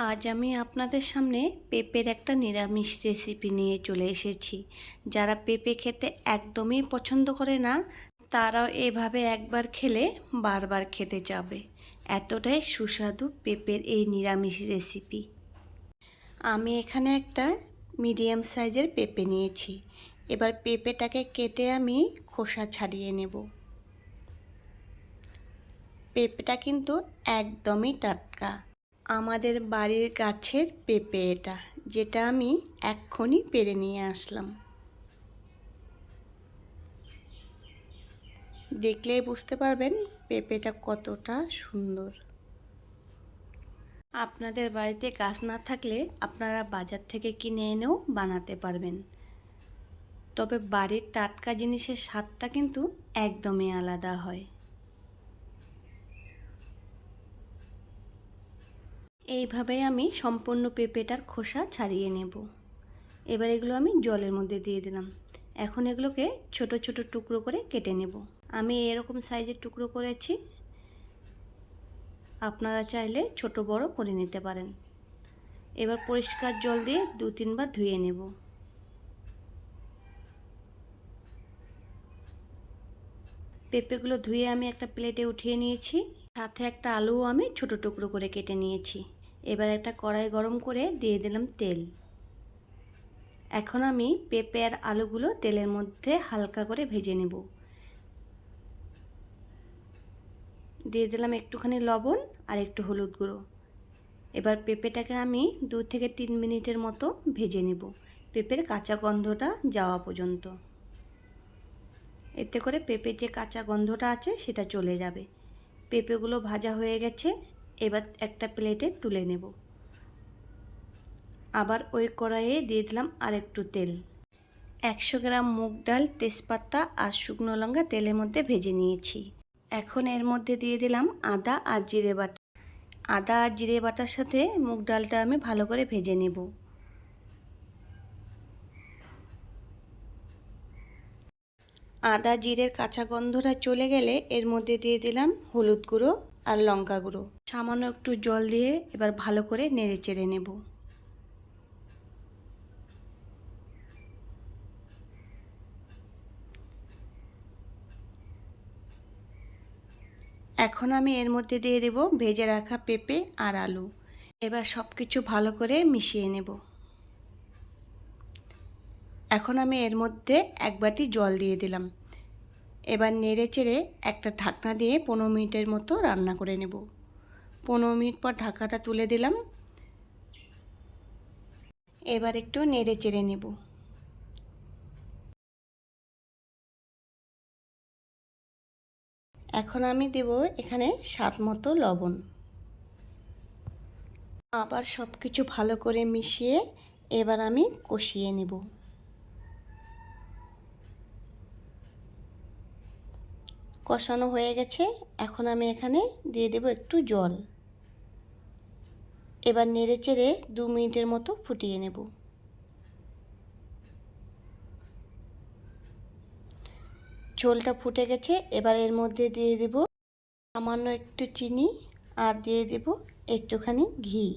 আজ আমি আপনাদের সামনে পেঁপের একটা নিরামিষ রেসিপি নিয়ে চলে এসেছি। যারা পেঁপে খেতে একদমই পছন্দ করে না, তারাও এভাবে একবার খেলে বারবার খেতে যাবে। এতটাই সুস্বাদু পেঁপের এই নিরামিষ রেসিপি। আমি এখানে একটা মিডিয়াম সাইজের পেঁপে নিয়েছি। এবার পেঁপেটাকে কেটে আমি খোসা ছাড়িয়ে নেব। পেঁপেটা কিন্তু একদমই টাটকা, আমাদের বাড়ির গাছের পেঁপে এটা, যেটা আমি এক্ষুনি পেড়ে নিয়ে আসলাম। দেখলেই বুঝতে পারবেন পেঁপেটা কতটা সুন্দর। আপনাদের বাড়িতে গাছ না থাকলে আপনারা বাজার থেকে কিনে এনেও বানাতে পারবেন, তবে বাড়ির টাটকা জিনিসের স্বাদটা কিন্তু একদমই আলাদা হয়। এইভাবে আমি সম্পূর্ণ পেঁপেটার খোসা ছাড়িয়ে নেব। এবার এগুলো আমি জলের মধ্যে দিয়ে দিলাম। এখন এগুলোকে ছোট ছোট টুকরো করে কেটে নেব। আমি এরকম সাইজের টুকরো করেছি, আপনারা চাইলে ছোট বড় করে নিতে পারেন। এবার পরিষ্কার জল দিয়ে 2-3 বার ধুয়ে নেব। পেঁপেগুলো ধুয়ে আমি একটা প্লেটে উঠিয়ে নিয়েছি, সাথে একটা আলুও আমি ছোট টুকরো করে কেটে নিয়েছি। এবার একটা কড়াই গরম করে দিয়ে দিলাম তেল। এখন আমি পেঁপে আর আলুগুলো তেলের মধ্যে হালকা করে ভেজে নেব। দিয়ে দিলাম একটুখানি লবণ আর একটু হলুদ গুঁড়ো। এবার পেঁপেটাকে আমি 2-3 মিনিটের মতো ভেজে নেব, পেঁপের কাঁচা গন্ধটা যাওয়া পর্যন্ত। এতে করে পেঁপের যে কাঁচা গন্ধটা আছে সেটা চলে যাবে। পেঁপেগুলো ভাজা হয়ে গেছে, এবার একটা প্লেটে তুলে নেব। আবার ওই কড়াইয়ে দিয়ে দিলাম আর একটু তেল। 100 গ্রাম মুগ ডাল, তেজপাতা আর শুকনো লঙ্কা তেলের মধ্যে ভেজে নিয়েছি। এখন এর মধ্যে দিয়ে দিলাম আদা আর জিরে বাটা। আদা আর জিরে বাটার সাথে মুগ ডালটা আমি ভালো করে ভেজে নেব। আদা জিরের কাঁচা গন্ধটা চলে গেলে এর মধ্যে দিয়ে দিলাম হলুদ গুঁড়ো আর লঙ্কা গুঁড়ো। সামান্য একটু জল দিয়ে এবার ভালো করে নেড়ে চেড়ে নেব। এখন আমি এর মধ্যে দিয়ে দেব ভেজে রাখা পেঁপে আর আলু। এবার সব কিছু ভালো করে মিশিয়ে নেব। এখন আমি এর মধ্যে 1 বাটি জল দিয়ে দিলাম। এবার নেড়ে চেড়ে একটা ঢাকনা দিয়ে 15 মিনিটের মতো রান্না করে নেব। 15 মিনিট পর ঢাকাটা তুলে দিলাম। এবার একটু নেড়ে চেড়ে নেব। এখন আমি দেব এখানে স্বাদ মতো লবণ। আবার সব কিছু ভালো করে মিশিয়ে এবার আমি কষিয়ে নেব। কষানো হয়ে গেছে, এখন আমি এখানে দিয়ে দেব একটু জল। এবার নেড়ে চেড়ে 2 মিনিটের মতো ফুটিয়ে নেব। ঝোলটা ফুটে গেছে, এবার এর মধ্যে দিয়ে দেব সামান্য একটু চিনি আর দিয়ে দেব একটুখানি ঘি।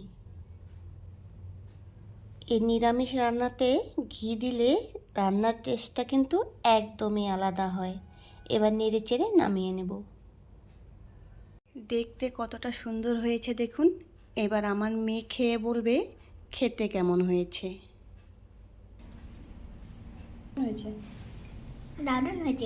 এই নিরামিষ রান্নাতে ঘি দিলে রান্নার টেস্টটা কিন্তু একদমই আলাদা হয়। এবার নেড়ে চেড়ে নামিয়ে নেব। দেখতে কতটা সুন্দর হয়েছে দেখুন। এবার আমার মেয়ে খেয়ে বলবে খেতে কেমন হয়েছে। দারুণ হয়েছে।